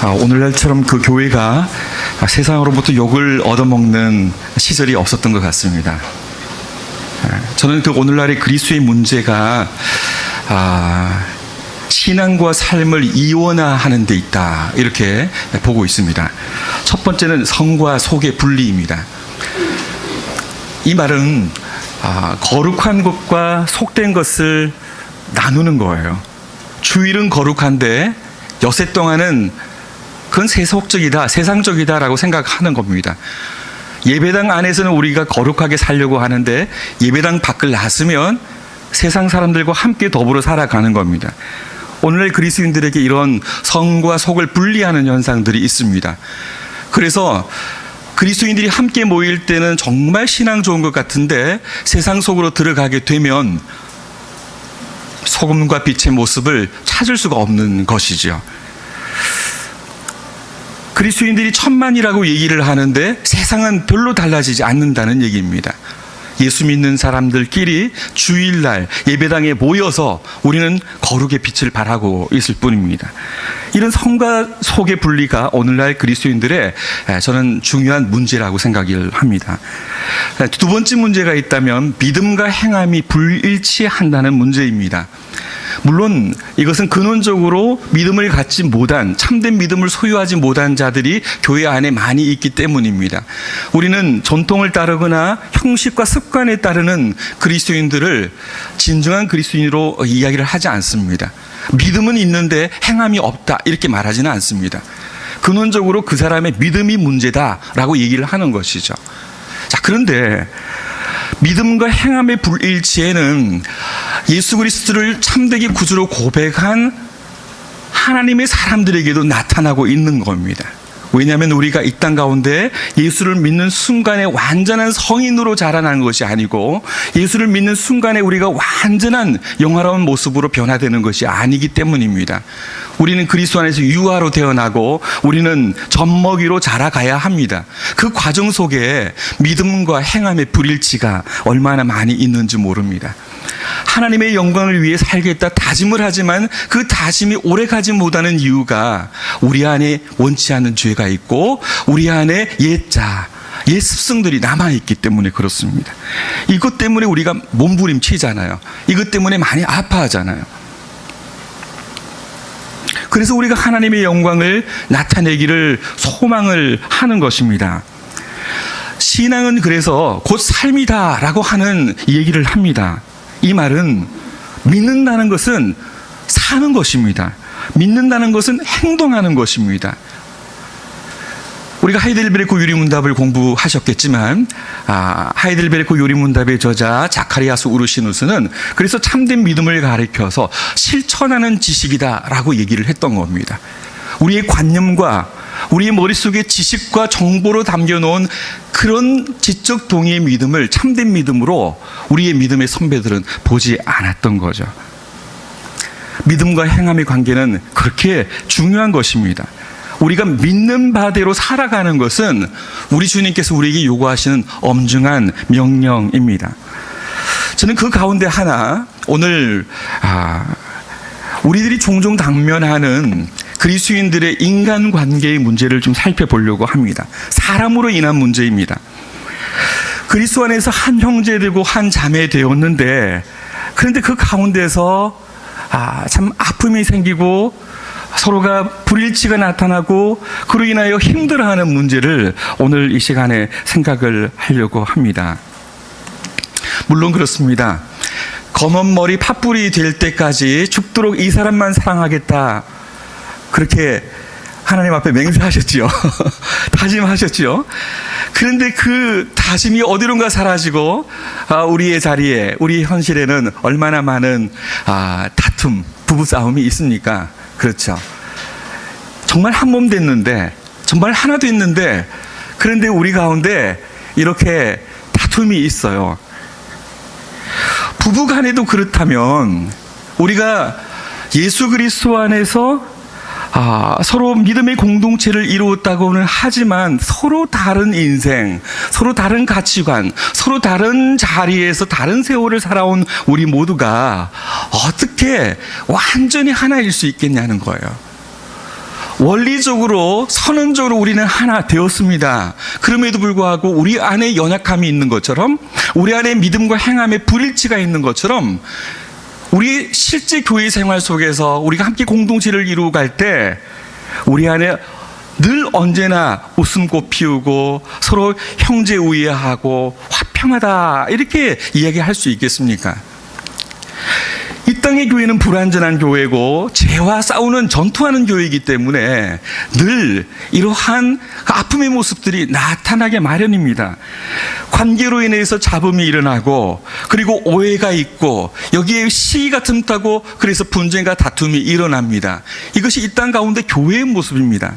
오늘날처럼 그 교회가 세상으로부터 욕을 얻어먹는 시절이 없었던 것 같습니다. 저는 그 오늘날의 그리스도의 문제가 신앙과 삶을 이원화하는 데 있다, 이렇게 보고 있습니다. 첫 번째는 성과 속의 분리입니다. 이 말은 거룩한 것과 속된 것을 나누는 거예요. 주일은 거룩한데 여세 동안은 그건 세속적이다, 세상적이다 라고 생각하는 겁니다. 예배당 안에서는 우리가 거룩하게 살려고 하는데 예배당 밖을 나서면 세상 사람들과 함께 더불어 살아가는 겁니다. 오늘날 그리스도인들에게 이런 성과 속을 분리하는 현상들이 있습니다. 그래서 그리스도인들이 함께 모일 때는 정말 신앙 좋은 것 같은데 세상 속으로 들어가게 되면 소금과 빛의 모습을 찾을 수가 없는 것이죠. 그리스도인들이 천만이라고 얘기를 하는데 세상은 별로 달라지지 않는다는 얘기입니다. 예수 믿는 사람들끼리 주일날 예배당에 모여서 우리는 거룩의 빛을 발하고 있을 뿐입니다. 이런 성과 속의 분리가 오늘날 그리스도인들의 저는 중요한 문제라고 생각을 합니다. 두 번째 문제가 있다면 믿음과 행함이 불일치한다는 문제입니다. 물론 이것은 근원적으로 믿음을 갖지 못한, 참된 믿음을 소유하지 못한 자들이 교회 안에 많이 있기 때문입니다. 우리는 전통을 따르거나 형식과 습관에 따르는 그리스도인들을 진정한 그리스도인으로 이야기를 하지 않습니다. 믿음은 있는데 행함이 없다, 이렇게 말하지는 않습니다. 근원적으로 그 사람의 믿음이 문제다라고 얘기를 하는 것이죠. 자, 그런데 믿음과 행함의 불일치에는 예수 그리스도를 참되게 구주로 고백한 하나님의 사람들에게도 나타나고 있는 겁니다. 왜냐하면 우리가 이 땅 가운데 예수를 믿는 순간에 완전한 성인으로 자라난 것이 아니고 예수를 믿는 순간에 우리가 완전한 영화로운 모습으로 변화되는 것이 아니기 때문입니다. 우리는 그리스도 안에서 유아로 태어나고 우리는 젖먹이로 자라가야 합니다. 그 과정 속에 믿음과 행함의 불일치가 얼마나 많이 있는지 모릅니다. 하나님의 영광을 위해 살겠다 다짐을 하지만 그 다짐이 오래가지 못하는 이유가 우리 안에 원치 않는 죄가 있고 우리 안에 옛 습성들이 남아있기 때문에 그렇습니다. 이것 때문에 우리가 몸부림치잖아요. 이것 때문에 많이 아파하잖아요. 그래서 우리가 하나님의 영광을 나타내기를 소망을 하는 것입니다. 신앙은 그래서 곧 삶이다 라고 하는 얘기를 합니다. 이 말은 믿는다는 것은 사는 것입니다. 믿는다는 것은 행동하는 것입니다. 우리가 하이델베르크 유리문답을 공부하셨겠지만 하이델베르크 유리문답의 저자 자카리아스 우르시누스는 그래서 참된 믿음을 가리켜서 실천하는 지식이다라고 얘기를 했던 겁니다. 우리의 관념과 우리의 머릿속에 지식과 정보로 담겨놓은 그런 지적 동의의 믿음을 참된 믿음으로 우리의 믿음의 선배들은 보지 않았던 거죠. 믿음과 행함의 관계는 그렇게 중요한 것입니다. 우리가 믿는 바대로 살아가는 것은 우리 주님께서 우리에게 요구하시는 엄중한 명령입니다. 저는 그 가운데 하나, 오늘 우리들이 종종 당면하는 그리스도인들의 인간관계의 문제를 좀 살펴보려고 합니다. 사람으로 인한 문제입니다. 그리스도 안에서 한 형제 되고 한 자매 되었는데 그런데 그 가운데서 참 아픔이 생기고 서로가 불일치가 나타나고 그로 인하여 힘들어하는 문제를 오늘 이 시간에 생각을 하려고 합니다. 물론 그렇습니다. 검은 머리 팥불이 될 때까지 죽도록 이 사람만 사랑하겠다, 그렇게 하나님 앞에 맹세하셨지요. 다짐하셨지요. 그런데 그 다짐이 어디론가 사라지고 우리의 자리에, 우리 현실에는 얼마나 많은 다툼, 부부싸움이 있습니까? 그렇죠. 정말 한 몸 됐는데, 정말 하나 됐는데, 그런데 우리 가운데 이렇게 다툼이 있어요. 부부 간에도 그렇다면 우리가 예수 그리스도 안에서 서로 믿음의 공동체를 이루었다고는 하지만 서로 다른 인생, 서로 다른 가치관, 서로 다른 자리에서 다른 세월을 살아온 우리 모두가 어떻게 완전히 하나일 수 있겠냐는 거예요. 원리적으로 선언적으로 우리는 하나 되었습니다. 그럼에도 불구하고 우리 안에 연약함이 있는 것처럼, 우리 안에 믿음과 행함에 불일치가 있는 것처럼, 우리 실제 교회 생활 속에서 우리가 함께 공동체를 이루고 갈 때 우리 안에 늘 언제나 웃음꽃 피우고 서로 형제 우애하고 화평하다 이렇게 이야기할 수 있겠습니까? 이 땅의 교회는 불완전한 교회고 죄와 싸우는 전투하는 교회이기 때문에 늘 이러한 아픔의 모습들이 나타나게 마련입니다. 관계로 인해서 잡음이 일어나고, 그리고 오해가 있고, 여기에 시기가 틈타고, 그래서 분쟁과 다툼이 일어납니다. 이것이 이 땅 가운데 교회의 모습입니다.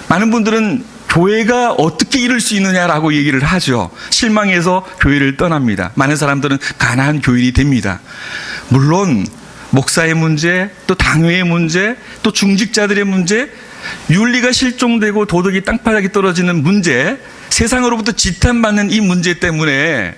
많은 분들은 교회가 어떻게 이룰 수 있느냐라고 얘기를 하죠. 실망해서 교회를 떠납니다. 많은 사람들은 가난한 교인이 됩니다. 물론 목사의 문제, 또 당회의 문제, 또 중직자들의 문제, 윤리가 실종되고 도덕이 땅바닥에 떨어지는 문제, 세상으로부터 지탄받는 이 문제 때문에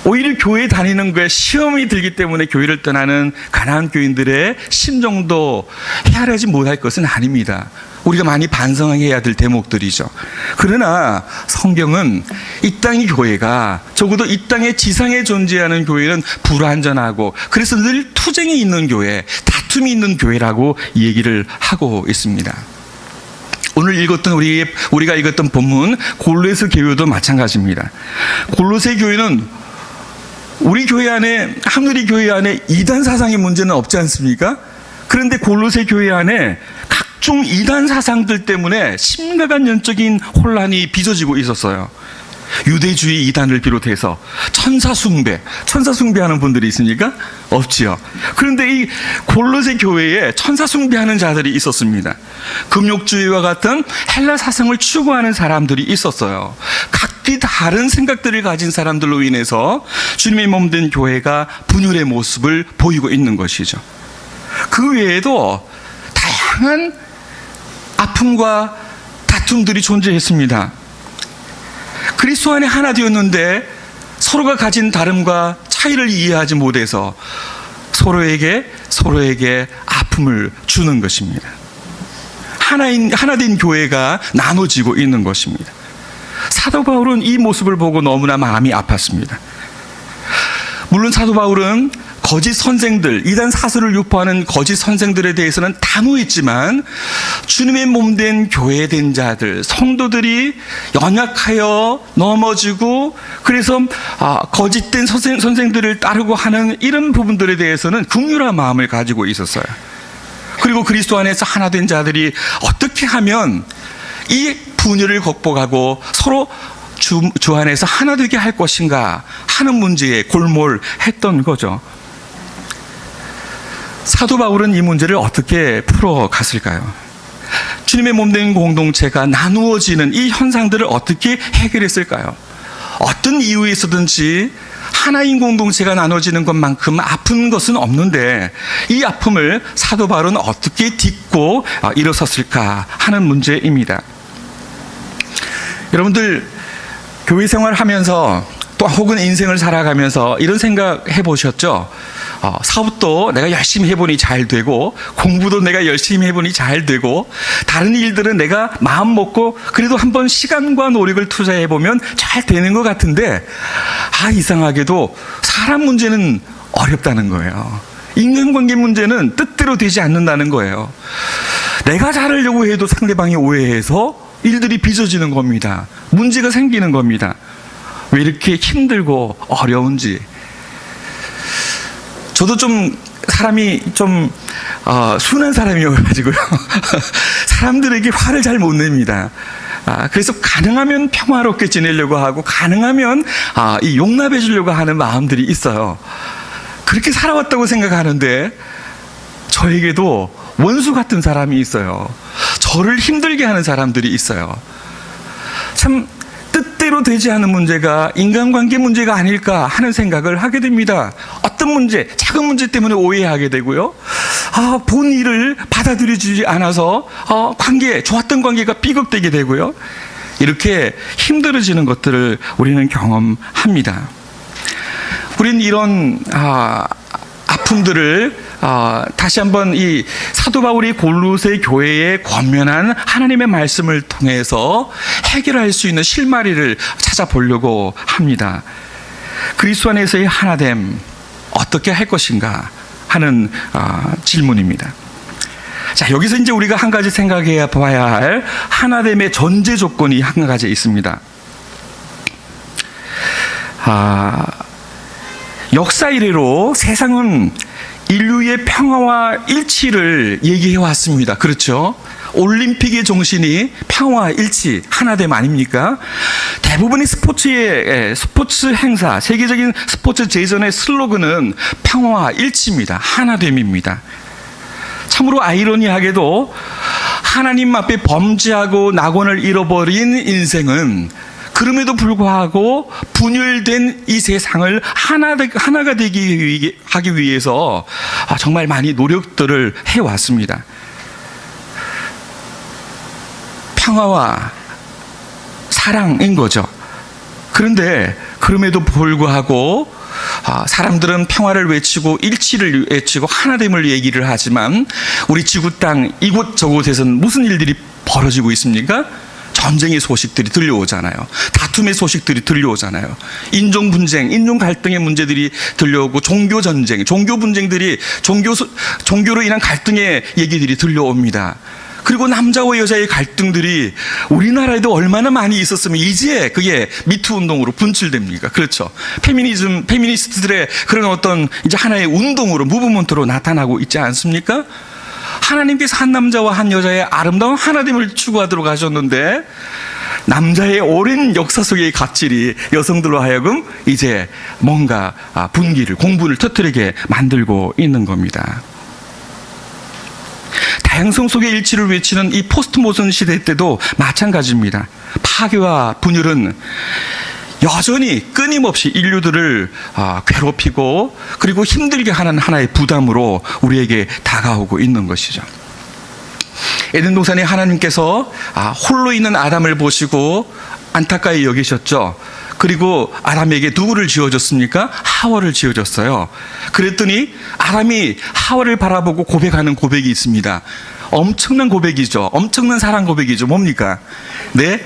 오히려 교회 다니는 거에 시험이 들기 때문에 교회를 떠나는 가난한 교인들의 심정도 헤아리지 못할 것은 아닙니다. 우리가 많이 반성해야 될 대목들이죠. 그러나 성경은 이 땅의 교회가, 적어도 이 땅의 지상에 존재하는 교회는 불완전하고, 그래서 늘 투쟁이 있는 교회, 다툼이 있는 교회라고 얘기를 하고 있습니다. 오늘 읽었던 우리가 읽었던 본문 골로새 교회도 마찬가지입니다. 골로새 교회는 우리 교회 안에, 하늘의 교회 안에 이단 사상의 문제는 없지 않습니까? 그런데 골로새 교회 안에 각종 이단 사상들 때문에 심각한 영적인 혼란이 빚어지고 있었어요. 유대주의 이단을 비롯해서 천사숭배하는 분들이 있습니까? 없지요. 그런데 이 골로새 교회에 천사숭배하는 자들이 있었습니다. 금욕주의와 같은 헬라 사상을 추구하는 사람들이 있었어요. 각기 다른 생각들을 가진 사람들로 인해서 주님의 몸된 교회가 분열의 모습을 보이고 있는 것이죠. 그 외에도 다양한 아픔과 다툼들이 존재했습니다. 그리스도 안에 하나 되었는데 서로가 가진 다름과 차이를 이해하지 못해서 서로에게 아픔을 주는 것입니다. 하나 된 교회가 나눠지고 있는 것입니다. 사도 바울은 이 모습을 보고 너무나 마음이 아팠습니다. 물론 사도 바울은 거짓 선생들, 이단 사설을 유포하는 거짓 선생들에 대해서는 단호했지만 주님의 몸된 교회된 자들, 성도들이 연약하여 넘어지고 그래서 거짓된 선생들을 따르고 하는 이런 부분들에 대해서는 긍휼한 마음을 가지고 있었어요. 그리고 그리스도 안에서 하나 된 자들이 어떻게 하면 이 분열을 극복하고 서로 주 안에서 하나 되게 할 것인가 하는 문제에 골몰했던 거죠. 사도 바울은 이 문제를 어떻게 풀어갔을까요? 주님의 몸된 공동체가 나누어지는 이 현상들을 어떻게 해결했을까요? 어떤 이유에 있어든지 하나인 공동체가 나눠지는 것만큼 아픈 것은 없는데 이 아픔을 사도 바울은 어떻게 딛고 일어섰을까 하는 문제입니다. 여러분들 교회 생활하면서 또 혹은 인생을 살아가면서 이런 생각 해보셨죠? 사업도 내가 열심히 해보니 잘 되고 공부도 내가 열심히 해보니 잘 되고 다른 일들은 내가 마음 먹고 그래도 한번 시간과 노력을 투자해보면 잘 되는 것 같은데 이상하게도 사람 문제는 어렵다는 거예요. 인간관계 문제는 뜻대로 되지 않는다는 거예요. 내가 잘하려고 해도 상대방이 오해해서 일들이 빚어지는 겁니다. 문제가 생기는 겁니다. 왜 이렇게 힘들고 어려운지. 저도 사람이 순한 사람이어가지고요. 사람들에게 화를 잘 못 냅니다. 그래서 가능하면 평화롭게 지내려고 하고 가능하면 이 용납해 주려고 하는 마음들이 있어요. 그렇게 살아왔다고 생각하는데 저에게도 원수 같은 사람이 있어요. 저를 힘들게 하는 사람들이 있어요. 참 뜻대로 되지 않은 문제가 인간관계 문제가 아닐까 하는 생각을 하게 됩니다. 어떤 문제, 작은 문제 때문에 오해하게 되고요. 본 일을 받아들여주지 않아서 좋았던 관계가 삐걱대게 되고요. 이렇게 힘들어지는 것들을 우리는 경험합니다. 우리는 이런 아픔들을 다시 한번 이 사도 바울이 골로새 교회에 권면한 하나님의 말씀을 통해서 해결할 수 있는 실마리를 찾아보려고 합니다. 그리스도 안에서의 하나됨 어떻게 할 것인가 하는 질문입니다. 자, 여기서 이제 우리가 한 가지 생각해 봐야 할 하나됨의 전제 조건이 한 가지 있습니다. 역사 이래로 세상은 인류의 평화와 일치를 얘기해 왔습니다. 그렇죠? 올림픽의 정신이 평화, 일치, 하나됨 아닙니까? 대부분의 스포츠 행사, 세계적인 스포츠 제전의 슬로건은 평화, 일치입니다. 하나됨입니다. 참으로 아이러니하게도 하나님 앞에 범죄하고 낙원을 잃어버린 인생은 그럼에도 불구하고 분열된 이 세상을 하나가 되기 하기 위해서 정말 많이 노력들을 해왔습니다. 평화와 사랑인 거죠. 그런데 그럼에도 불구하고 사람들은 평화를 외치고 일치를 외치고 하나됨을 얘기를 하지만 우리 지구 땅 이곳저곳에서는 무슨 일들이 벌어지고 있습니까? 전쟁의 소식들이 들려오잖아요. 다툼의 소식들이 들려오잖아요. 인종 분쟁, 인종 갈등의 문제들이 들려오고 종교 전쟁, 종교 분쟁들이 종교로 인한 갈등의 얘기들이 들려옵니다. 그리고 남자와 여자의 갈등들이 우리나라에도 얼마나 많이 있었으면 이제 그게 미투 운동으로 분출됩니까? 그렇죠. 페미니스트들의 그런 어떤 이제 하나의 운동으로, 무브먼트로 나타나고 있지 않습니까? 하나님께서 한 남자와 한 여자의 아름다운 하나됨을 추구하도록 하셨는데 남자의 오랜 역사 속의 갑질이 여성들로 하여금 이제 뭔가 분기를, 공분을 터뜨리게 만들고 있는 겁니다. 다양성 속의 일치를 외치는 이 포스트 모던 시대 때도 마찬가지입니다. 파괴와 분열은 여전히 끊임없이 인류들을 괴롭히고 그리고 힘들게 하는 하나의 부담으로 우리에게 다가오고 있는 것이죠. 에덴 동산에 하나님께서 홀로 있는 아담을 보시고 안타까이 여기셨죠. 그리고 아담에게 누구를 지어줬습니까? 하와를 지어줬어요. 그랬더니 아담이 하와를 바라보고 고백하는 고백이 있습니다. 엄청난 고백이죠. 엄청난 사랑 고백이죠. 뭡니까? 네?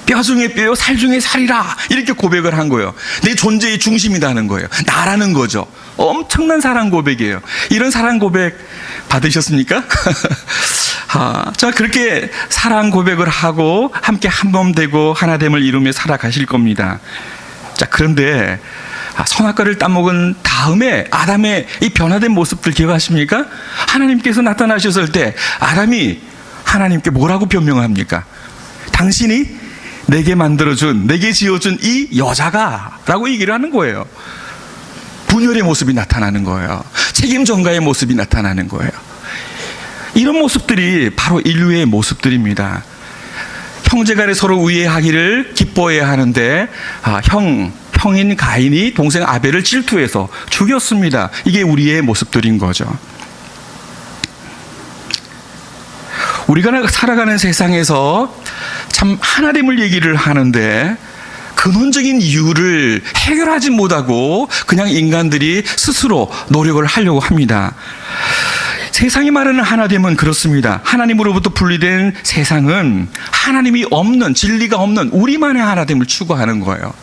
뼈 중에 뼈요, 살 중에 살이라. 이렇게 고백을 한 거예요. 내 존재의 중심이라는 거예요. 나라는 거죠. 엄청난 사랑 고백이에요. 이런 사랑 고백 받으셨습니까? 자, 그렇게 사랑 고백을 하고 함께 한 몸 되고 하나됨을 이루며 살아가실 겁니다. 자, 그런데 선악과를 따먹은 다음에 아담의 이 변화된 모습들 기억하십니까? 하나님께서 나타나셨을 때 아담이 하나님께 뭐라고 변명합니까? 당신이 내게 만들어준, 내게 지어준 이 여자가 라고 얘기를 하는 거예요. 분열의 모습이 나타나는 거예요. 책임 전가의 모습이 나타나는 거예요. 이런 모습들이 바로 인류의 모습들입니다. 형제간에 서로 우애하기를 기뻐해야 하는데 형인 가인이 동생 아벨을 질투해서 죽였습니다. 이게 우리의 모습들인 거죠. 우리가 살아가는 세상에서 참 하나됨을 얘기를 하는데 근원적인 이유를 해결하지 못하고 그냥 인간들이 스스로 노력을 하려고 합니다. 세상이 말하는 하나됨은 그렇습니다. 하나님으로부터 분리된 세상은 하나님이 없는, 진리가 없는 우리만의 하나됨을 추구하는 거예요.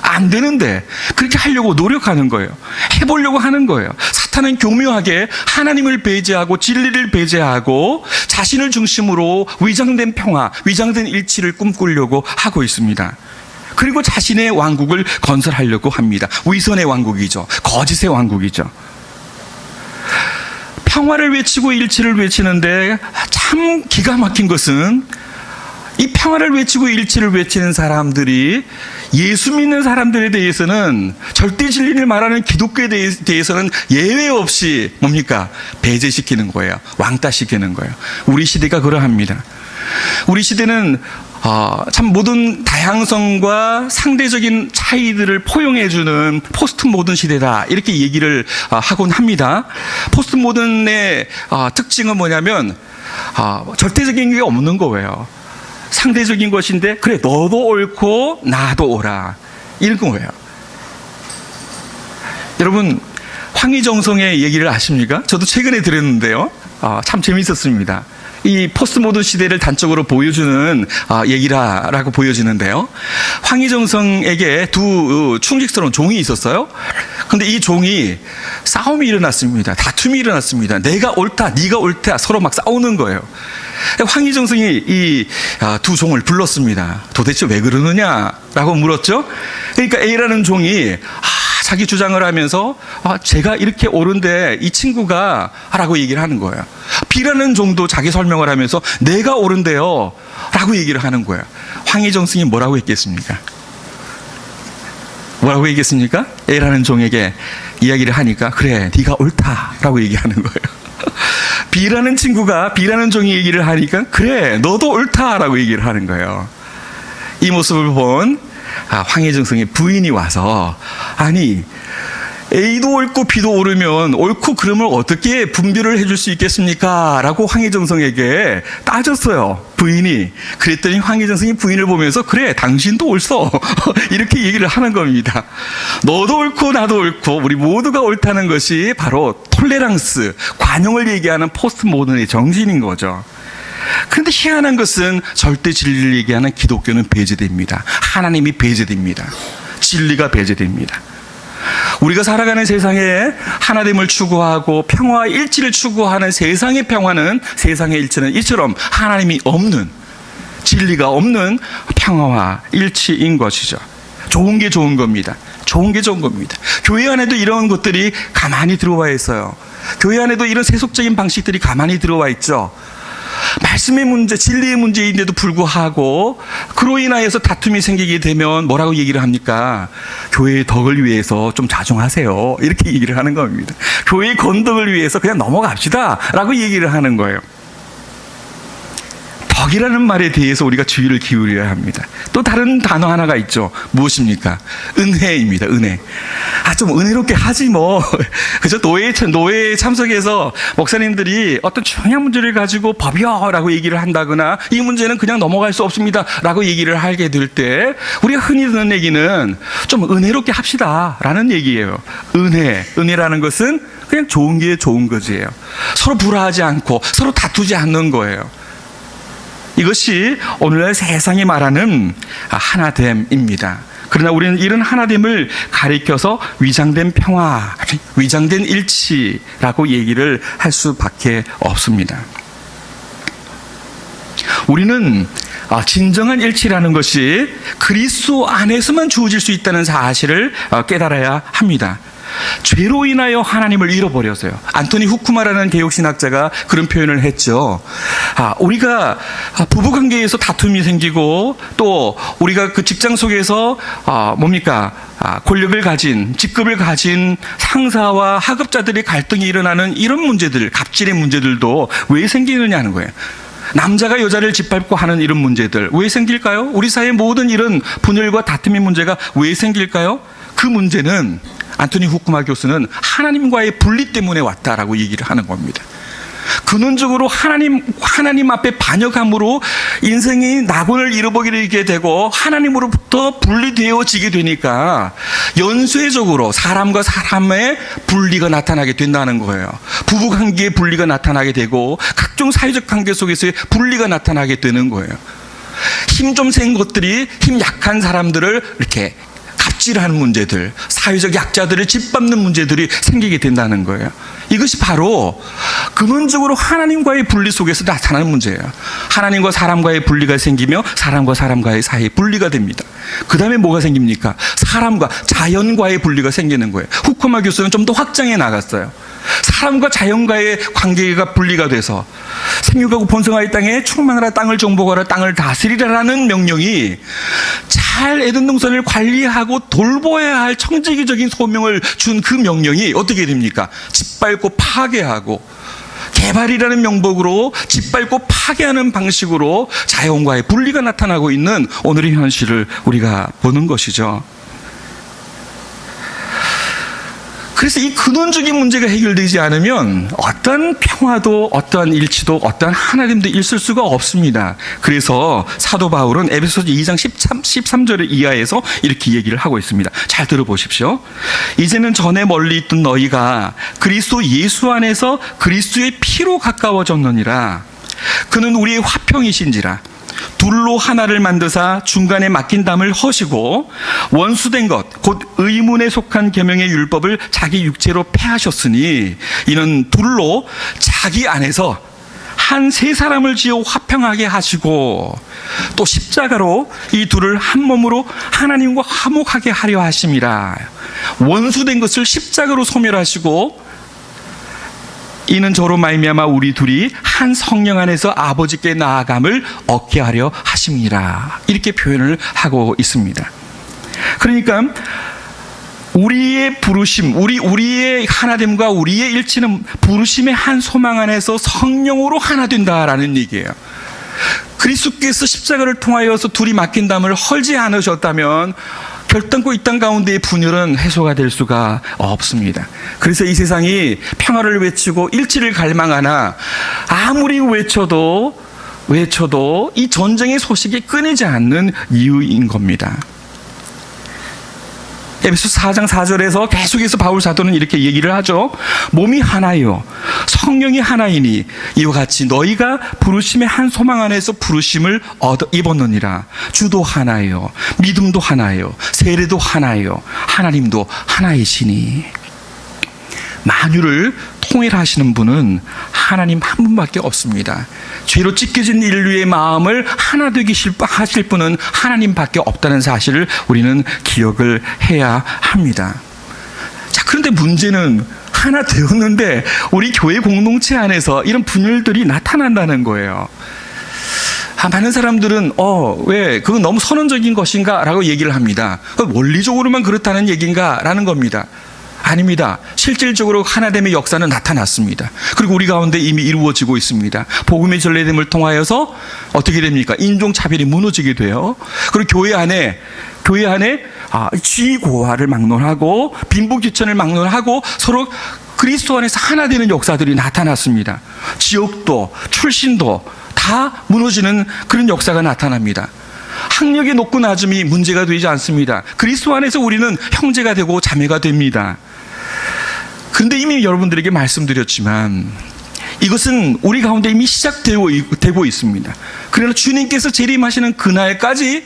안 되는데 그렇게 하려고 노력하는 거예요. 해보려고 하는 거예요. 사탄은 교묘하게 하나님을 배제하고 진리를 배제하고 자신을 중심으로 위장된 평화, 위장된 일치를 꿈꾸려고 하고 있습니다. 그리고 자신의 왕국을 건설하려고 합니다. 위선의 왕국이죠. 거짓의 왕국이죠. 평화를 외치고 일치를 외치는데 참 기가 막힌 것은 이 평화를 외치고 일치를 외치는 사람들이 예수 믿는 사람들에 대해서는 절대 진리를 말하는 기독교에 대해서는 예외 없이 뭡니까? 배제시키는 거예요. 왕따시키는 거예요. 우리 시대가 그러합니다. 우리 시대는 참 모든 다양성과 상대적인 차이들을 포용해주는 포스트 모던 시대다 이렇게 얘기를 하곤 합니다. 포스트 모던의 특징은 뭐냐면 절대적인 게 없는 거예요. 상대적인 것인데 그래 너도 옳고 나도 옳아 이런 거예요. 여러분 황희정성의 얘기를 아십니까? 저도 최근에 들었는데요. 참 재미있었습니다. 이 포스트 모던 시대를 단적으로 보여주는 얘기라고 보여지는데요. 황희정성에게 두 충직스러운 종이 있었어요. 근데 이 종이 싸움이 일어났습니다. 다툼이 일어났습니다. 내가 옳다, 네가 옳다, 서로 막 싸우는 거예요. 황희정성이 이 두 종을 불렀습니다. 도대체 왜 그러느냐라고 물었죠. 그러니까 A라는 종이 자기 주장을 하면서 제가 이렇게 옳은데 이 친구가 라고 얘기를 하는 거예요. B라는 종도 자기 설명을 하면서 내가 옳은데요 라고 얘기를 하는 거예요. 황희정승이 뭐라고 했겠습니까? 뭐라고 얘기했습니까? A라는 종에게 이야기를 하니까 그래 네가 옳다라고 얘기하는 거예요. B라는 친구가 B라는 종이 얘기를 하니까 그래 너도 옳다라고 얘기를 하는 거예요. 이 모습을 본 황희정성의 부인이 와서 아니 A도 옳고 B도 옳으면 옳고 그름을 어떻게 분별을 해줄 수 있겠습니까? 라고 황희정성에게 따졌어요. 부인이. 그랬더니 황희정성이 부인을 보면서 그래 당신도 옳소 이렇게 얘기를 하는 겁니다. 너도 옳고 나도 옳고 우리 모두가 옳다는 것이 바로 톨레랑스, 관용을 얘기하는 포스트 모던의 정신인 거죠. 그런데 희한한 것은 절대 진리를 얘기하는 기독교는 배제됩니다. 하나님이 배제됩니다. 진리가 배제됩니다. 우리가 살아가는 세상에 하나됨을 추구하고 평화와 일치를 추구하는 세상의 평화는, 세상의 일치는 이처럼 하나님이 없는, 진리가 없는 평화와 일치인 것이죠. 좋은 게 좋은 겁니다. 좋은 게 좋은 겁니다. 교회 안에도 이런 것들이 가만히 들어와 있어요. 교회 안에도 이런 세속적인 방식들이 가만히 들어와 있죠. 말씀의 문제, 진리의 문제인데도 불구하고 그로 인하여서 다툼이 생기게 되면 뭐라고 얘기를 합니까? 교회의 덕을 위해서 좀 자중하세요. 이렇게 얘기를 하는 겁니다. 교회의 건덕을 위해서 그냥 넘어갑시다 라고 얘기를 하는 거예요. 덕이라는 말에 대해서 우리가 주의를 기울여야 합니다. 또 다른 단어 하나가 있죠. 무엇입니까? 은혜입니다. 은혜. 좀 은혜롭게 하지 뭐. 그죠? 노예에 참석해서 목사님들이 어떤 중요한 문제를 가지고 법이요라고 얘기를 한다거나 이 문제는 그냥 넘어갈 수 없습니다라고 얘기를 하게 될 때 우리가 흔히 듣는 얘기는 좀 은혜롭게 합시다라는 얘기예요. 은혜라는 것은 그냥 좋은 게 좋은 것이에요. 서로 불화하지 않고 서로 다투지 않는 거예요. 이것이 오늘날 세상이 말하는 하나됨입니다. 그러나 우리는 이런 하나됨을 가리켜서 위장된 평화, 위장된 일치라고 얘기를 할 수밖에 없습니다. 우리는 진정한 일치라는 것이 그리스도 안에서만 주어질 수 있다는 사실을 깨달아야 합니다. 죄로 인하여 하나님을 잃어버렸어요. 안토니 후쿠마라는 개혁신학자가 그런 표현을 했죠. 우리가 부부관계에서 다툼이 생기고 또 우리가 그 직장 속에서 권력을 가진, 직급을 가진 상사와 하급자들의 갈등이 일어나는 이런 문제들, 갑질의 문제들도 왜 생기느냐는 거예요. 남자가 여자를 짓밟고 하는 이런 문제들 왜 생길까요? 우리 사회의 모든 이런 분열과 다툼의 문제가 왜 생길까요? 그 문제는 안토니 후쿠마 교수는 하나님과의 분리 때문에 왔다라고 얘기를 하는 겁니다. 근원적으로 하나님 앞에 반역함으로 인생이 낙원을 잃어버리게 되고 하나님으로부터 분리되어지게 되니까 연쇄적으로 사람과 사람의 분리가 나타나게 된다는 거예요. 부부관계의 분리가 나타나게 되고 각종 사회적 관계 속에서의 분리가 나타나게 되는 거예요. 힘 좀 센 것들이 힘 약한 사람들을 이렇게 갑질하는 문제들, 사회적 약자들을 짓밟는 문제들이 생기게 된다는 거예요. 이것이 바로 근원적으로 하나님과의 분리 속에서 나타나는 문제예요. 하나님과 사람과의 분리가 생기며 사람과 사람과의 사이의 분리가 됩니다. 그 다음에 뭐가 생깁니까? 사람과 자연과의 분리가 생기는 거예요. 후쿠마 교수는 좀 더 확장해 나갔어요. 사람과 자연과의 관계가 분리가 돼서 생육하고 번성하여 땅에 충만하라, 땅을 정복하라, 땅을 다스리라라는 명령이 잘 에덴 동산을 관리하고 돌보아야 할 청지기적인 소명을 준 그 명령이 어떻게 됩니까? 짓밟고 파괴하고 개발이라는 명목으로 짓밟고 파괴하는 방식으로 자연과의 분리가 나타나고 있는 오늘의 현실을 우리가 보는 것이죠. 그래서 이 근원적인 문제가 해결되지 않으면 어떠한 평화도 어떠한 일치도 어떠한 하나님도 있을 수가 없습니다. 그래서 사도 바울은 에베소서 2장 13절 이하에서 이렇게 얘기를 하고 있습니다. 잘 들어보십시오. 이제는 전에 멀리 있던 너희가 그리스도 예수 안에서 그리스도의 피로 가까워졌느니라. 그는 우리의 화평이신지라. 둘로 하나를 만드사 중간에 막힌 담을 허시고 원수된 것 곧 의문에 속한 계명의 율법을 자기 육체로 패하셨으니 이는 둘로 자기 안에서 한 세 사람을 지어 화평하게 하시고 또 십자가로 이 둘을 한 몸으로 하나님과 화목하게 하려 하심이라. 원수된 것을 십자가로 소멸하시고 이는 저로 말미암아 우리 둘이 한 성령 안에서 아버지께 나아감을 얻게 하려 하심이라. 이렇게 표현을 하고 있습니다. 그러니까 우리의 부르심, 우리의 하나됨과 우리의 일치는 부르심의 한 소망 안에서 성령으로 하나 된다라는 얘기예요. 그리스도께서 십자가를 통하여서 둘이 맡긴 담을 헐지 않으셨다면 결단코 이 땅 가운데의 분열은 해소가 될 수가 없습니다. 그래서 이 세상이 평화를 외치고 일치를 갈망하나 아무리 외쳐도 이 전쟁의 소식이 끊이지 않는 이유인 겁니다. 에베소 4장 4절에서 계속해서 바울 사도는 이렇게 얘기를 하죠. 몸이 하나요 성령이 하나이니 이와 같이 너희가 부르심의 한 소망 안에서 부르심을 얻어 입었느니라. 주도 하나요 믿음도 하나요 세례도 하나요 하나님도 하나이시니. 만유를 통일하시는 분은 하나님 한 분밖에 없습니다. 죄로 찢겨진 인류의 마음을 하나 되게 하실 분은 하나님밖에 없다는 사실을 우리는 기억을 해야 합니다. 자, 그런데 문제는 하나 되었는데 우리 교회 공동체 안에서 이런 분열들이 나타난다는 거예요. 많은 사람들은 왜 그건 너무 선언적인 것인가 라고 얘기를 합니다. 원리적으로만 그렇다는 얘기인가 라는 겁니다. 아닙니다. 실질적으로 하나됨의 역사는 나타났습니다. 그리고 우리 가운데 이미 이루어지고 있습니다. 복음의 전래됨을 통하여서 어떻게 됩니까? 인종차별이 무너지게 돼요. 그리고 교회 안에 지위고하를 막론하고 빈부귀천을 막론하고 서로 그리스도 안에서 하나 되는 역사들이 나타났습니다. 지역도 출신도 다 무너지는 그런 역사가 나타납니다. 학력의 높고 낮음이 문제가 되지 않습니다. 그리스도 안에서 우리는 형제가 되고 자매가 됩니다. 그런데 이미 여러분들에게 말씀드렸지만 이것은 우리 가운데 이미 시작되고 있습니다. 그러나 주님께서 재림하시는 그날까지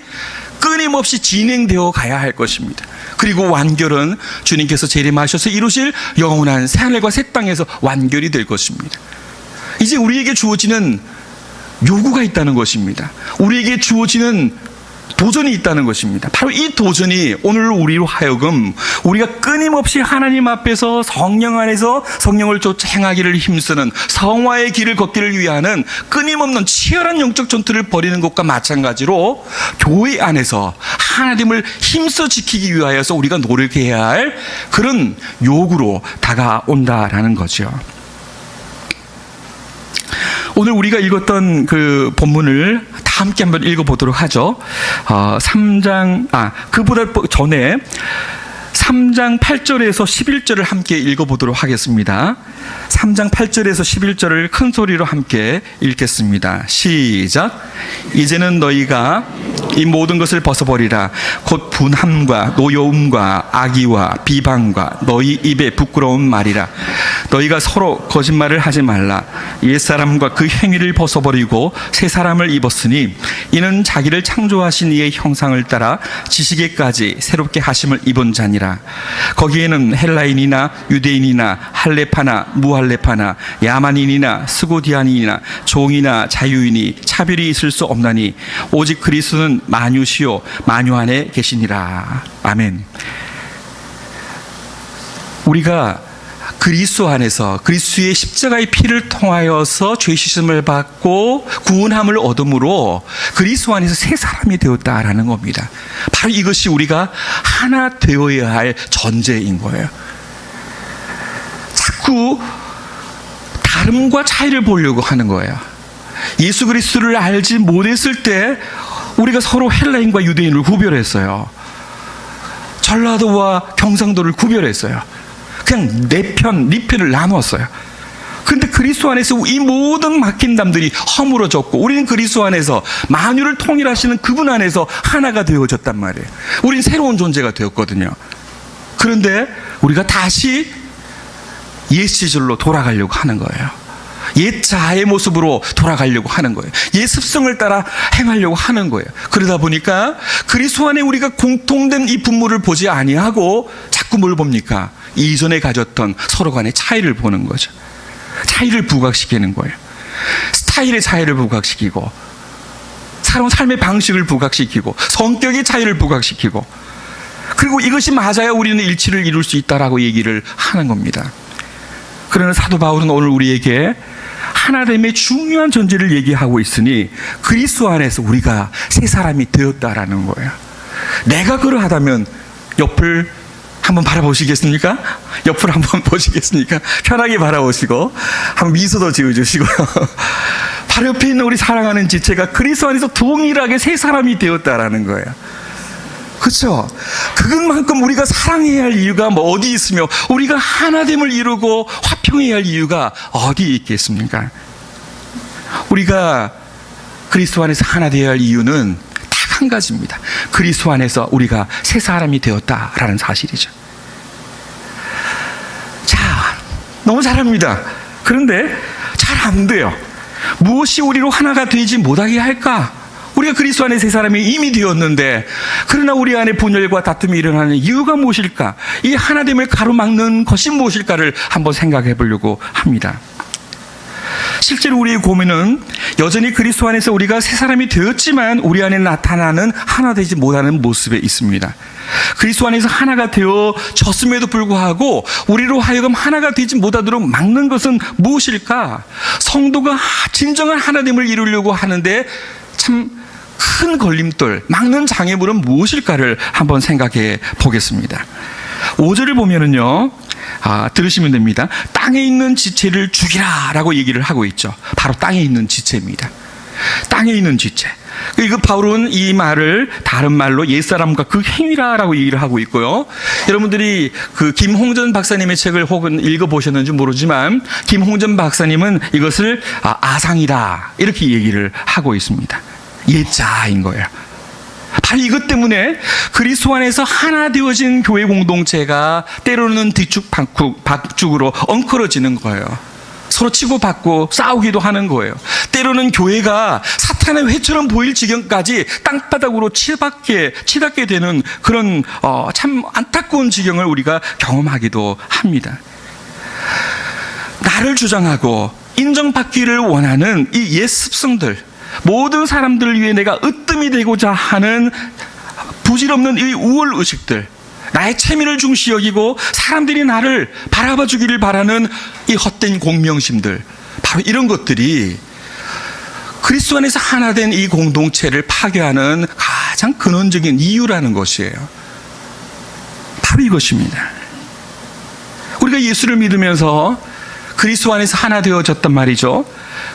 끊임없이 진행되어 가야 할 것입니다. 그리고 완결은 주님께서 재림하셔서 이루실 영원한 새하늘과 새 땅에서 완결이 될 것입니다. 이제 우리에게 주어지는 요구가 있다는 것입니다. 우리에게 주어지는 도전이 있다는 것입니다. 바로 이 도전이 오늘 우리로 하여금 우리가 끊임없이 하나님 앞에서 성령 안에서 성령을 쫓아 행하기를 힘쓰는 성화의 길을 걷기를 위하는 끊임없는 치열한 영적 전투를 벌이는 것과 마찬가지로 교회 안에서 하나님을 힘써 지키기 위하여서 우리가 노력해야 할 그런 요구로 다가온다라는 거죠. 오늘 우리가 읽었던 그 본문을 다 함께 한번 읽어보도록 하죠. 그보다 전에 3장 8절에서 11절을 함께 읽어보도록 하겠습니다. 3장 8절에서 11절을 큰 소리로 함께 읽겠습니다. 시작. 이제는 너희가 이 모든 것을 벗어버리라. 곧 분함과 노여움과 악의와 비방과 너희 입에 부끄러운 말이라. 너희가 서로 거짓말을 하지 말라. 옛사람과 그 행위를 벗어버리고 새 사람을 입었으니 이는 자기를 창조하신 이의 형상을 따라 지식에까지 새롭게 하심을 입은 자니라. 거기에는 헬라인이나 유대인이나 할레파나 무할레파나 야만인이나 스고디안인이나 종이나 자유인이 차별이 있을 수 없나니 오직 그리스도는 만유시요 만유 안에 계시니라. 아멘. 우리가 그리스도 안에서 그리스도의 십자가의 피를 통하여서 죄 씻음을 받고 구원함을 얻음으로 그리스도 안에서 새 사람이 되었다라는 겁니다. 바로 이것이 우리가 하나 되어야 할 전제인 거예요. 자꾸 다름과 차이를 보려고 하는 거예요. 예수 그리스도를 알지 못했을 때 우리가 서로 헬라인과 유대인을 구별했어요. 전라도와 경상도를 구별했어요. 그냥 네 편을 나누었어요. 그런데 그리스도 안에서 이 모든 막힌 담들이 허물어졌고 우리는 그리스도 안에서 만유를 통일하시는 그분 안에서 하나가 되어졌단 말이에요. 우리는 새로운 존재가 되었거든요. 그런데 우리가 다시 옛 시절로 돌아가려고 하는 거예요. 옛 자아의 모습으로 돌아가려고 하는 거예요. 옛 습성을 따라 행하려고 하는 거예요. 그러다 보니까 그리스도 안에 우리가 공통된 이 분모를 보지 아니하고 자꾸 뭘 봅니까? 이전에 가졌던 서로 간의 차이를 보는 거죠. 차이를 부각시키는 거예요. 스타일의 차이를 부각시키고 살아온 삶의 방식을 부각시키고 성격의 차이를 부각시키고 그리고 이것이 맞아야 우리는 일치를 이룰 수 있다라고 얘기를 하는 겁니다. 그러나 사도 바울은 오늘 우리에게 하나됨의 중요한 존재를 얘기하고 있으니 그리스도 안에서 우리가 새 사람이 되었다라는 거예요. 내가 그러하다면 옆을 한번 바라보시겠습니까? 옆을 한번 보시겠습니까? 편하게 바라보시고 한번 미소도 지어주시고요. 바로 옆에 있는 우리 사랑하는 지체가 그리스도 안에서 동일하게 새 사람이 되었다라는 거예요. 그렇죠? 그것만큼 우리가 사랑해야 할 이유가 뭐 어디 있으며 우리가 하나됨을 이루고 화평해야 할 이유가 어디에 있겠습니까? 우리가 그리스도 안에서 하나 되어야 할 이유는 딱 한 가지입니다. 그리스도 안에서 우리가 새 사람이 되었다라는 사실이죠. 자, 너무 잘합니다. 그런데 잘 안 돼요. 무엇이 우리로 하나가 되지 못하게 할까? 우리가 그리스도 안에 새 사람이 이미 되었는데 그러나 우리 안에 분열과 다툼이 일어나는 이유가 무엇일까? 이 하나됨을 가로막는 것이 무엇일까를 한번 생각해 보려고 합니다. 실제로 우리의 고민은 여전히 그리스도 안에서 우리가 새 사람이 되었지만 우리 안에 나타나는 하나 되지 못하는 모습에 있습니다. 그리스도 안에서 하나가 되어졌음에도 불구하고 우리로 하여금 하나가 되지 못하도록 막는 것은 무엇일까? 성도가 진정한 하나됨을 이루려고 하는데 참 큰 걸림돌, 막는 장애물은 무엇일까를 한번 생각해 보겠습니다. 5절을 보면은요, 들으시면 됩니다. 땅에 있는 지체를 죽이라 라고 얘기를 하고 있죠. 바로 땅에 있는 지체입니다. 땅에 있는 지체. 이거 바울은 이 말을 다른 말로 옛사람과 그 행위라라고 얘기를 하고 있고요. 여러분들이 그 김홍전 박사님의 책을 혹은 읽어보셨는지 모르지만 김홍전 박사님은 이것을 아상이다 이렇게 얘기를 하고 있습니다. 옛자인 거예요. 바로 이것 때문에 그리스도 안에서 하나 되어진 교회 공동체가 때로는 뒤축 박죽으로 엉클어지는 거예요. 서로 치고받고 싸우기도 하는 거예요. 때로는 교회가 사탄의 회처럼 보일 지경까지 땅바닥으로 치닫게 되는 그런 참 안타까운 지경을 우리가 경험하기도 합니다. 나를 주장하고 인정받기를 원하는 이 옛 습성들, 모든 사람들을 위해 내가 으뜸이 되고자 하는 부질없는 이 우월의식들, 나의 체면을 중시 여기고 사람들이 나를 바라봐 주기를 바라는 이 헛된 공명심들, 바로 이런 것들이 그리스도 안에서 하나 된 이 공동체를 파괴하는 가장 근원적인 이유라는 것이에요. 바로 이것입니다. 우리가 예수를 믿으면서 그리스도 안에서 하나 되어졌단 말이죠.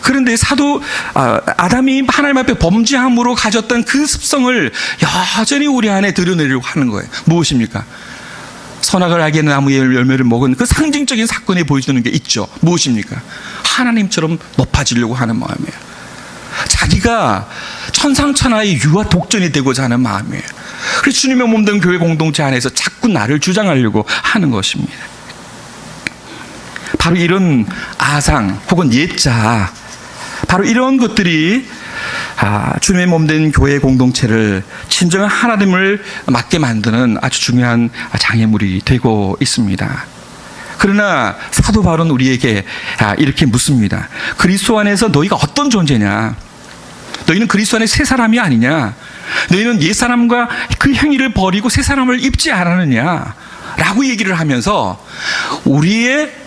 그런데 사도 아담이 하나님 앞에 범죄함으로 가졌던 그 습성을 여전히 우리 안에 드러내려고 하는 거예요. 무엇입니까? 선악을 알게 하는 나무의 열매를 먹은 그 상징적인 사건이 보여주는 게 있죠. 무엇입니까? 하나님처럼 높아지려고 하는 마음이에요. 자기가 천상천하의 유아 독전이 되고자 하는 마음이에요. 그래서 주님의 몸된 교회 공동체 안에서 자꾸 나를 주장하려고 하는 것입니다. 바로 이런 아상 혹은 옛자, 바로 이런 것들이 주님의 몸된 교회 공동체를 진정한 하나됨을 맞게 만드는 아주 중요한 장애물이 되고 있습니다. 그러나 사도 바울은 우리에게 이렇게 묻습니다. 그리스도 안에서 너희가 어떤 존재냐? 너희는 그리스도 안에 새 사람이 아니냐? 너희는 옛사람과 그 행위를 버리고 새 사람을 입지 않았느냐? 라고 얘기를 하면서 우리의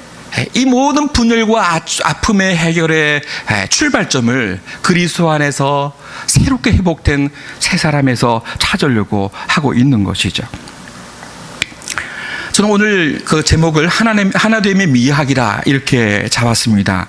이 모든 분열과 아픔의 해결의 출발점을 그리스도 안에서 새롭게 회복된 새 사람에서 찾으려고 하고 있는 것이죠. 저는 오늘 그 제목을 하나됨의 미학이라 이렇게 잡았습니다.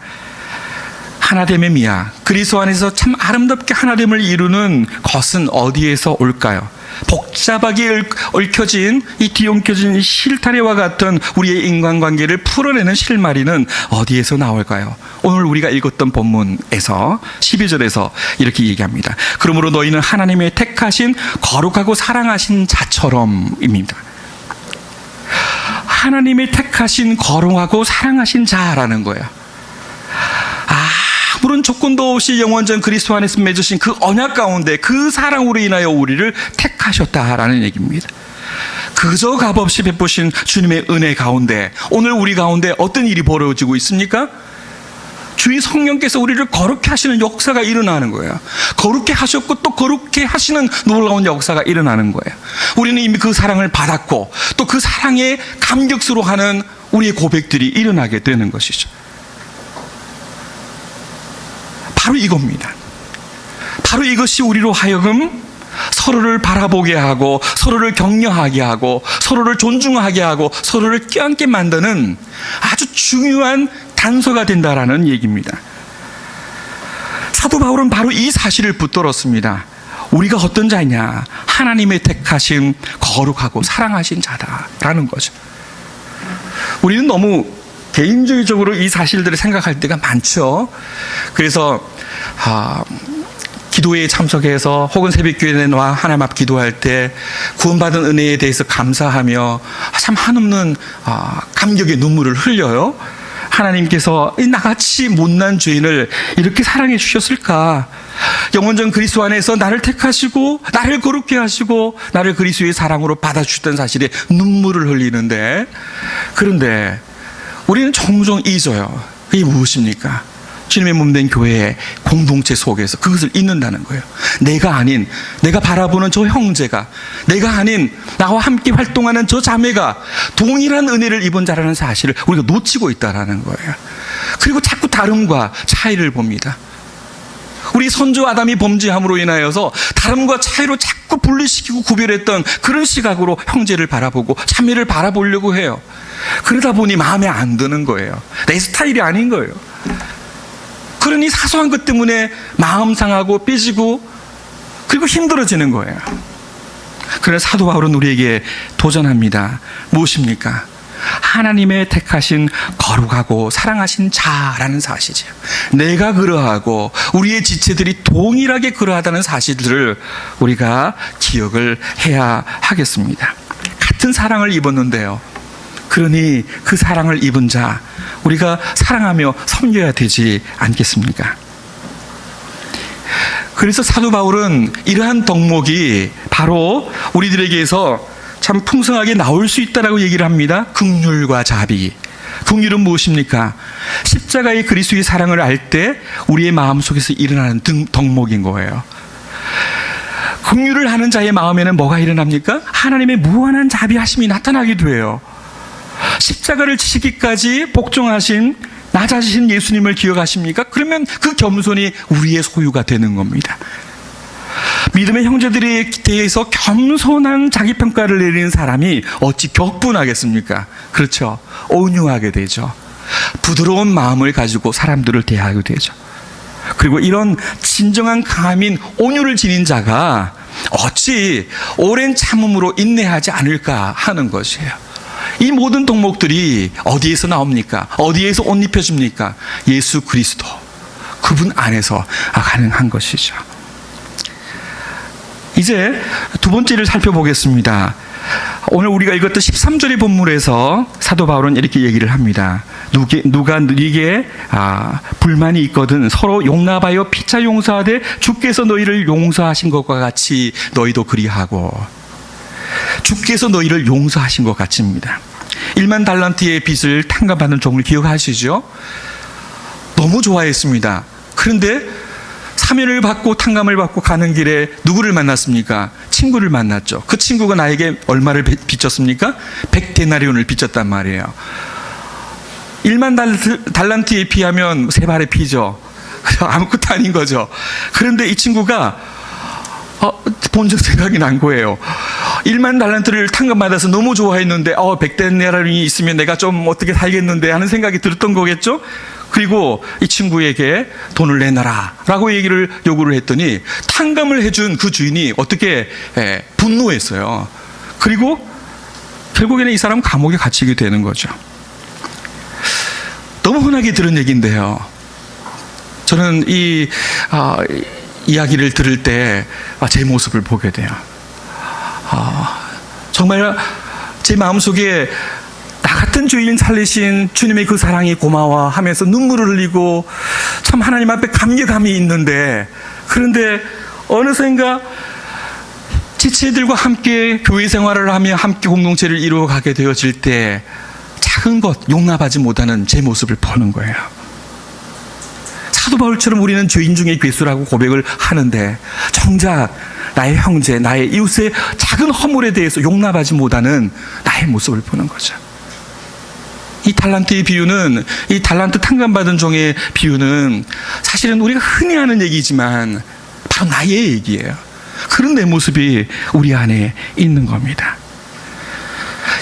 하나됨의 미학. 그리스도 안에서 참 아름답게 하나됨을 이루는 것은 어디에서 올까요? 복잡하게 얽혀진 이 뒤엉켜진 이 실타래와 같은 우리의 인간관계를 풀어내는 실마리는 어디에서 나올까요? 오늘 우리가 읽었던 본문에서 12절에서 이렇게 얘기합니다. 그러므로 너희는 하나님의 택하신 거룩하고 사랑하신 자처럼입니다. 하나님의 택하신 거룩하고 사랑하신 자라는 거예요. 아무런 조건도 없이 영원전 그리스도 안에서 맺으신 그 언약 가운데 그 사랑으로 인하여 우리를 택하셨다라는 얘기입니다. 그저 값없이 베푸신 주님의 은혜 가운데 오늘 우리 가운데 어떤 일이 벌어지고 있습니까? 주의 성령께서 우리를 거룩해 하시는 역사가 일어나는 거예요. 거룩해 하셨고 또 거룩해 하시는 놀라운 역사가 일어나는 거예요. 우리는 이미 그 사랑을 받았고 또 그 사랑에 감격스러워하는 우리의 고백들이 일어나게 되는 것이죠. 바로 이겁니다. 바로 이것이 우리로 하여금 서로를 바라보게 하고 서로를 격려하게 하고 서로를 존중하게 하고 서로를 껴안게 만드는 아주 중요한 단서가 된다라는 얘기입니다. 사도 바울은 바로 이 사실을 붙들었습니다. 우리가 어떤 자냐? 하나님의 택하신 거룩하고 사랑하신 자다라는 거죠. 우리는 너무 개인주의적으로 이 사실들을 생각할 때가 많죠. 그래서 기도회에 참석해서 혹은 새벽교회에 나와 하나님 앞 기도할 때 구원받은 은혜에 대해서 감사하며 참 한없는 감격의 눈물을 흘려요. 하나님께서 나같이 못난 죄인을 이렇게 사랑해 주셨을까? 영원전 그리스도 안에서 나를 택하시고 나를 거룩게 하시고 나를 그리스도의 사랑으로 받아주셨던 사실에 눈물을 흘리는데, 그런데 우리는 종종 잊어요. 이게 무엇입니까? 주님의 몸된 교회의 공동체 속에서 그것을 잊는다는 거예요. 내가 아닌, 내가 바라보는 저 형제가, 내가 아닌 나와 함께 활동하는 저 자매가 동일한 은혜를 입은 자라는 사실을 우리가 놓치고 있다는 거예요. 그리고 자꾸 다름과 차이를 봅니다. 우리 선조 아담이 범죄함으로 인하여서 다름과 차이로 자꾸 분리시키고 구별했던 그런 시각으로 형제를 바라보고 자매를 바라보려고 해요. 그러다 보니 마음에 안 드는 거예요. 내 스타일이 아닌 거예요. 그러니 사소한 것 때문에 마음 상하고 삐지고 그리고 힘들어지는 거예요. 그래서 사도 바울은 우리에게 도전합니다. 무엇입니까? 하나님의 택하신 거룩하고 사랑하신 자라는 사실이에요. 내가 그러하고 우리의 지체들이 동일하게 그러하다는 사실들을 우리가 기억을 해야 하겠습니다. 같은 사랑을 입었는데요. 그러니 그 사랑을 입은 자 우리가 사랑하며 섬겨야 되지 않겠습니까? 그래서 사도 바울은 이러한 덕목이 바로 우리들에게서 참 풍성하게 나올 수 있다라고 얘기를 합니다. 긍휼과 자비. 긍휼은 무엇입니까? 십자가의 그리스도의 사랑을 알 때 우리의 마음속에서 일어나는 덕목인 거예요. 긍휼을 하는 자의 마음에는 뭐가 일어납니까? 하나님의 무한한 자비하심이 나타나게 돼요. 십자가를 지시기까지 복종하신 낮아지신 예수님을 기억하십니까? 그러면 그 겸손이 우리의 소유가 되는 겁니다. 믿음의 형제들에 대해서 겸손한 자기평가를 내리는 사람이 어찌 격분하겠습니까? 그렇죠. 온유하게 되죠. 부드러운 마음을 가지고 사람들을 대하게 되죠. 그리고 이런 진정한 강함인 온유를 지닌 자가 어찌 오랜 참음으로 인내하지 않을까 하는 것이에요. 이 모든 덕목들이 어디에서 나옵니까? 어디에서 옷 입혀집니까? 예수 그리스도 그분 안에서 가능한 것이죠. 이제 두 번째를 살펴보겠습니다. 오늘 우리가 읽었던 13절의 본문에서 사도 바울은 이렇게 얘기를 합니다. 누가 네게 불만이 있거든 서로 용납하여 피차 용서하되 주께서 너희를 용서하신 것과 같이 너희도 그리하고. 주께서 너희를 용서하신 것 같습니다. 1만 달란트의 빚을 탕감받는 종을 기억하시죠? 너무 좋아했습니다. 그런데 사면을 받고 탕감을 받고 가는 길에 누구를 만났습니까? 친구를 만났죠. 그 친구가 나에게 얼마를 빚졌습니까? 100데나리온을 빚졌단 말이에요. 1만 달란트에 비하면 3발의 피죠. 아무것도 아닌 거죠. 그런데 이 친구가 본적 생각이 난 거예요. 1만 달란트를 탕감받아서 너무 좋아했는데 100데나리온이 있으면 내가 좀 어떻게 살겠는데 하는 생각이 들었던 거겠죠. 그리고 이 친구에게 돈을 내놔라 라고 요구를 했더니 탕감을 해준 그 주인이 어떻게 분노했어요. 그리고 결국에는 이 사람은 감옥에 갇히게 되는 거죠. 너무 흔하게 들은 얘기인데요. 저는 이 이야기를 들을 때 제 모습을 보게 돼요. 정말 제 마음속에 나 같은 죄인 살리신 주님의 그 사랑이 고마워하면서 눈물을 흘리고 참 하나님 앞에 감격함이 있는데, 그런데 어느샌가 지체들과 함께 교회 생활을 하며 함께 공동체를 이루어가게 되어질 때 작은 것 용납하지 못하는 제 모습을 보는 거예요. 사도 바울처럼 우리는 죄인 중에 괴수라고 고백을 하는데 정작 나의 형제, 나의 이웃의 작은 허물에 대해서 용납하지 못하는 나의 모습을 보는 거죠. 이 달란트의 비유는, 이 달란트 탕감받은 종의 비유는 사실은 우리가 흔히 하는 얘기지만 바로 나의 얘기예요. 그런 내 모습이 우리 안에 있는 겁니다.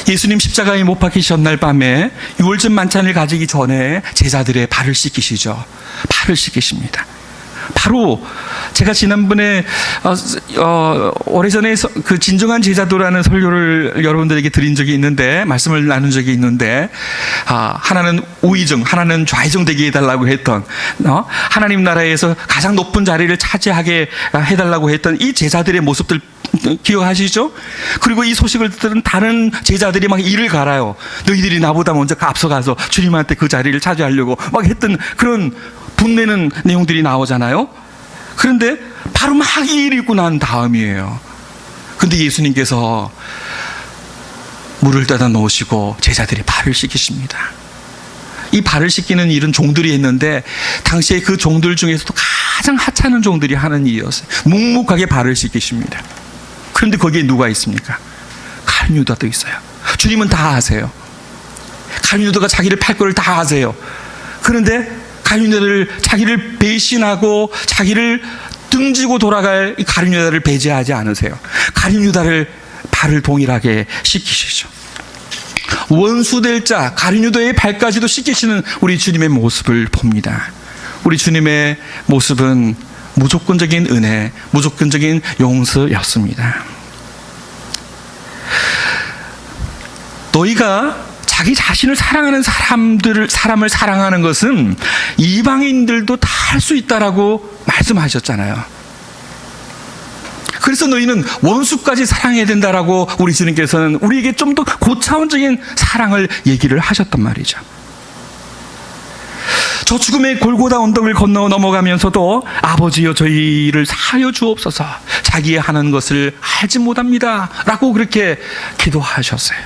예수님 십자가에 못 박히신 날 밤에 유월절 만찬을 가지기 전에 제자들의 발을 씻기시죠. 발을 씻기십니다. 바로 제가 지난번에 오래전에 그 진정한 제자도라는 설교를 여러분들에게 드린 적이 있는데, 말씀을 나눈 적이 있는데, 하나는 우의정, 하나는 좌의정 되게 해달라고 했던, 하나님 나라에서 가장 높은 자리를 차지하게 해달라고 했던 이 제자들의 모습들 기억하시죠? 그리고 이 소식을 들은 다른 제자들이 막 이를 갈아요. 너희들이 나보다 먼저 앞서가서 주님한테 그 자리를 차지하려고 막 했던 그런 분내는 내용들이 나오잖아요. 그런데 바로 막 이 일이 있고 난 다음이에요. 그런데 예수님께서 물을 떠다 놓으시고 제자들이 발을 씻기십니다. 이 발을 씻기는 일은 종들이 했는데 당시에 그 종들 중에서도 가장 하찮은 종들이 하는 일이었어요. 묵묵하게 발을 씻기십니다. 그런데 거기에 누가 있습니까? 가룟유다도 있어요. 주님은 다 아세요. 가룟유다가 자기를 팔 거를 다 아세요. 그런데 가룟유다를, 자기를 배신하고 자기를 등지고 돌아갈 이 가룟유다를 배제하지 않으세요. 가룟유다를 발을 동일하게 씻기시죠. 원수될 자 가룟유다의 발까지도 씻기시는 우리 주님의 모습을 봅니다. 우리 주님의 모습은 무조건적인 은혜, 무조건적인 용서였습니다. 너희가 자기 자신을 사랑하는 사람을 사랑하는 것은 이방인들도 다 할 수 있다라고 말씀하셨잖아요. 그래서 너희는 원수까지 사랑해야 된다라고 우리 주님께서는 우리에게 좀 더 고차원적인 사랑을 얘기를 하셨단 말이죠. 저 죽음의 골고다 언덕을 건너 넘어가면서도 아버지여 저희를 사하여 주옵소서, 자기의 하는 것을 알지 못합니다 라고 그렇게 기도하셨어요.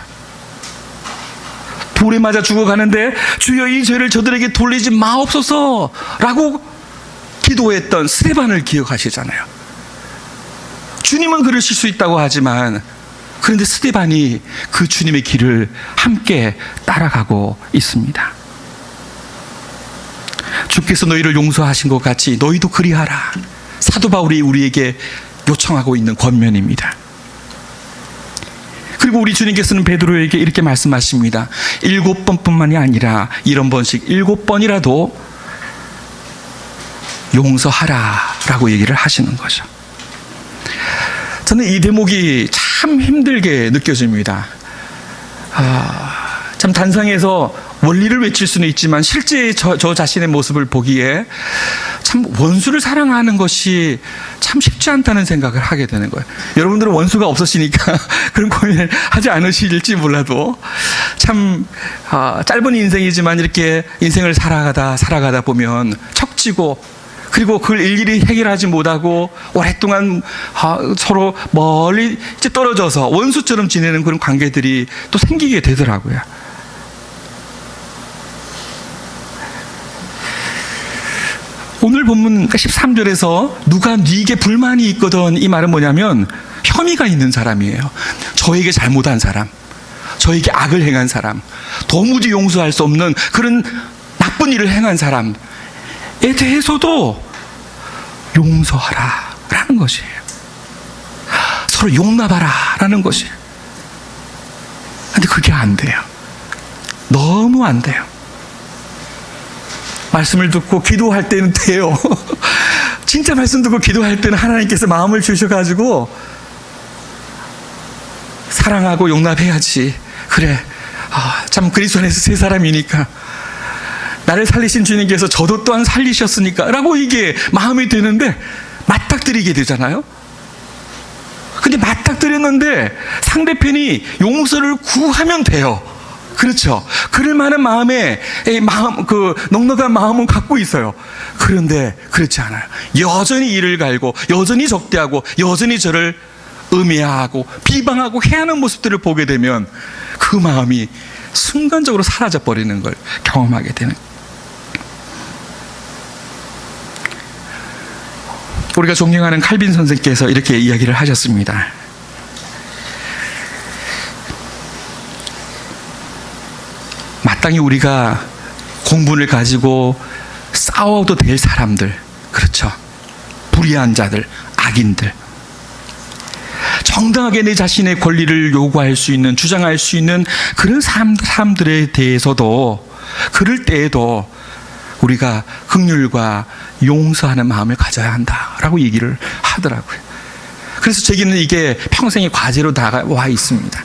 불에 맞아 죽어가는데 주여 이 죄를 저들에게 돌리지 마옵소서 라고 기도했던 스데반을 기억하시잖아요. 주님은 그러실 수 있다고 하지만, 그런데 스데반이 그 주님의 길을 함께 따라가고 있습니다. 주께서 너희를 용서하신 것 같이 너희도 그리하라. 사도 바울이 우리에게 요청하고 있는 권면입니다. 그리고 우리 주님께서는 베드로에게 이렇게 말씀하십니다. 7번뿐만이 아니라 70번씩 7번이라도 용서하라 라고 얘기를 하시는 거죠. 저는 이 대목이 참 힘들게 느껴집니다. 참 단상에서 원리를 외칠 수는 있지만 실제 저 자신의 모습을 보기에 참 원수를 사랑하는 것이 참 쉽지 않다는 생각을 하게 되는 거예요. 여러분들은 원수가 없으시니까 그런 고민을 하지 않으실지 몰라도 참 짧은 인생이지만 이렇게 인생을 살아가다 보면 척지고, 그리고 그걸 일일이 해결하지 못하고 오랫동안 서로 멀리 떨어져서 원수처럼 지내는 그런 관계들이 또 생기게 되더라고요. 오늘 본문 13절에서 누가 네게 불만이 있거든, 이 말은 뭐냐면 혐의가 있는 사람이에요. 저에게 잘못한 사람, 저에게 악을 행한 사람, 도무지 용서할 수 없는 그런 나쁜 일을 행한 사람에 대해서도 용서하라 라는 것이에요. 서로 용납하라 라는 것이에요. 근데 그게 안 돼요. 너무 안 돼요. 말씀을 듣고 기도할 때는 돼요. 진짜 말씀 듣고 기도할 때는 하나님께서 마음을 주셔가지고 사랑하고 용납해야지. 그래, 참 그리스도 안에서 새 사람이니까, 나를 살리신 주님께서 저도 또한 살리셨으니까 라고 이게 마음이 되는데 맞닥뜨리게 되잖아요. 근데 맞닥뜨렸는데 상대편이 용서를 구하면 돼요. 그렇죠. 그럴 만한 넉넉한 마음은 갖고 있어요. 그런데 그렇지 않아요. 여전히 이를 갈고, 여전히 적대하고, 여전히 저를 음해하고 비방하고 해하는 모습들을 보게 되면 그 마음이 순간적으로 사라져 버리는 걸 경험하게 되는. 우리가 존경하는 칼빈 선생께서 이렇게 이야기를 하셨습니다. 마땅히 우리가 공분을 가지고 싸워도 될 사람들, 그렇죠, 불의한 자들, 악인들, 정당하게 내 자신의 권리를 요구할 수 있는, 주장할 수 있는 그런 사람들에 대해서도, 그럴 때에도 우리가 긍휼과 용서하는 마음을 가져야 한다라고 얘기를 하더라고요. 그래서 제게는 이게 평생의 과제로 다가와 있습니다.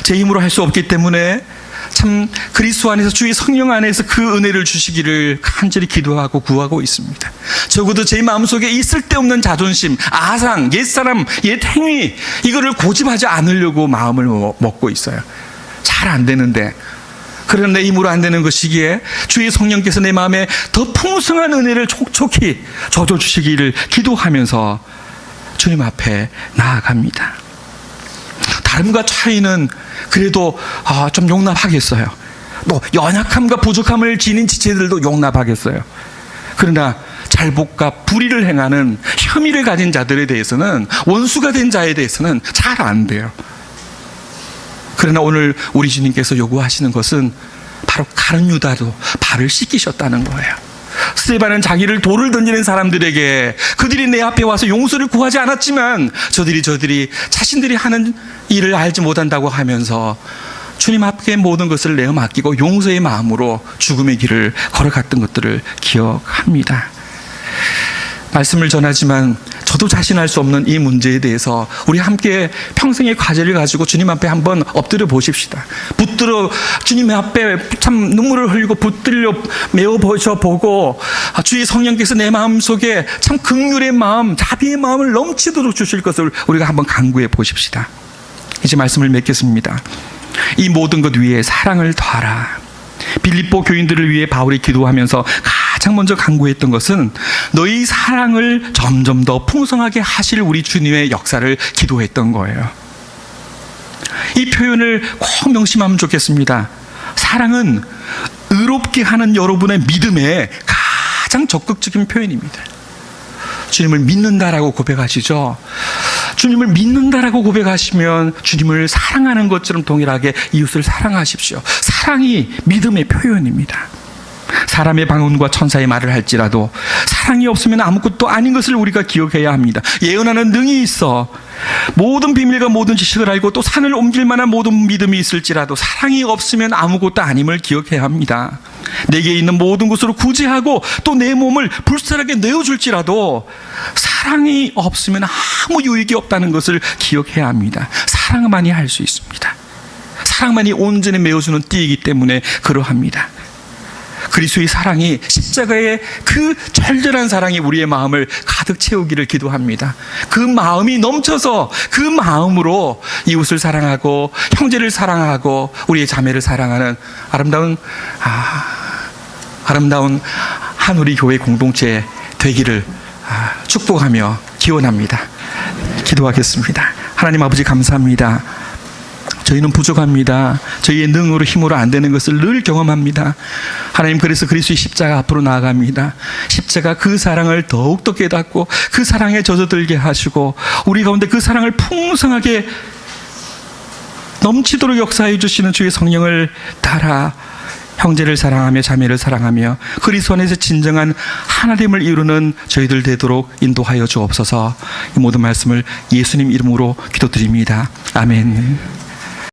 제 힘으로 할 수 없기 때문에 참 그리스도 안에서, 주의 성령 안에서 그 은혜를 주시기를 간절히 기도하고 구하고 있습니다. 적어도 제 마음속에 있을 데 없는 자존심, 아상, 옛사람, 옛행위, 이거를 고집하지 않으려고 마음을 먹고 있어요. 잘 안 되는데, 그런 내 힘으로 안 되는 것이기에 주의 성령께서 내 마음에 더 풍성한 은혜를 촉촉히 젖어 주시기를 기도하면서 주님 앞에 나아갑니다. 다름과 차이는 그래도 좀 용납하겠어요. 또 연약함과 부족함을 지닌 지체들도 용납하겠어요. 그러나 잘못과 불의를 행하는 혐의를 가진 자들에 대해서는, 원수가 된 자에 대해서는 잘 안 돼요. 그러나 오늘 우리 주님께서 요구하시는 것은 바로 가룟 유다도 발을 씻기셨다는 거예요. 스데반은 자기를 돌을 던지는 사람들에게 그들이 내 앞에 와서 용서를 구하지 않았지만 저들이 자신들이 하는 일을 알지 못한다고 하면서 주님 앞에 모든 것을 내어 맡기고 용서의 마음으로 죽음의 길을 걸어갔던 것들을 기억합니다. 말씀을 전하지만 저도 자신할 수 없는 이 문제에 대해서 우리 함께 평생의 과제를 가지고 주님 앞에 한번 엎드려 보십시다. 붙들어 주님 앞에 참 눈물을 흘리고 붙들려 메어 보고 주의 성령께서 내 마음속에 참 긍휼의 마음, 자비의 마음을 넘치도록 주실 것을 우리가 한번 간구해 보십시다. 이제 말씀을 맺겠습니다. 이 모든 것 위에 사랑을 더하라. 빌립보 교인들을 위해 바울이 기도하면서 가장 먼저 간구했던 것은 너희 사랑을 점점 더 풍성하게 하실 우리 주님의 역사를 기도했던 거예요. 이 표현을 꼭 명심하면 좋겠습니다. 사랑은 의롭게 하는 여러분의 믿음의 가장 적극적인 표현입니다. 주님을 믿는다라고 고백하시죠. 주님을 믿는다라고 고백하시면 주님을 사랑하는 것처럼 동일하게 이웃을 사랑하십시오. 사랑이 믿음의 표현입니다. 사람의 방언과 천사의 말을 할지라도 사랑이 없으면 아무것도 아닌 것을 우리가 기억해야 합니다. 예언하는 능이 있어 모든 비밀과 모든 지식을 알고 또 산을 옮길 만한 모든 믿음이 있을지라도 사랑이 없으면 아무것도 아님을 기억해야 합니다. 내게 있는 모든 것으로 구제하고 또 내 몸을 불살하게 내어줄지라도 사랑이 없으면 아무 유익이 없다는 것을 기억해야 합니다. 사랑만이 할 수 있습니다. 사랑만이 온전히 메워주는 띠이기 때문에 그러합니다. 그리스도의 사랑이, 십자가의 그 절절한 사랑이 우리의 마음을 가득 채우기를 기도합니다. 그 마음이 넘쳐서 그 마음으로 이웃을 사랑하고 형제를 사랑하고 우리의 자매를 사랑하는 아름다운 한우리 교회 공동체 되기를 축복하며 기원합니다. 기도하겠습니다. 하나님 아버지 감사합니다. 저희는 부족합니다. 저희의 능으로 힘으로 안 되는 것을 늘 경험합니다. 하나님, 그래서 그리스도의 십자가 앞으로 나아갑니다. 십자가 그 사랑을 더욱더 깨닫고 그 사랑에 젖어들게 하시고 우리 가운데 그 사랑을 풍성하게 넘치도록 역사해 주시는 주의 성령을 따라 형제를 사랑하며 자매를 사랑하며 그리스도 안에서 진정한 하나됨을 이루는 저희들 되도록 인도하여 주옵소서. 이 모든 말씀을 예수님 이름으로 기도드립니다. 아멘.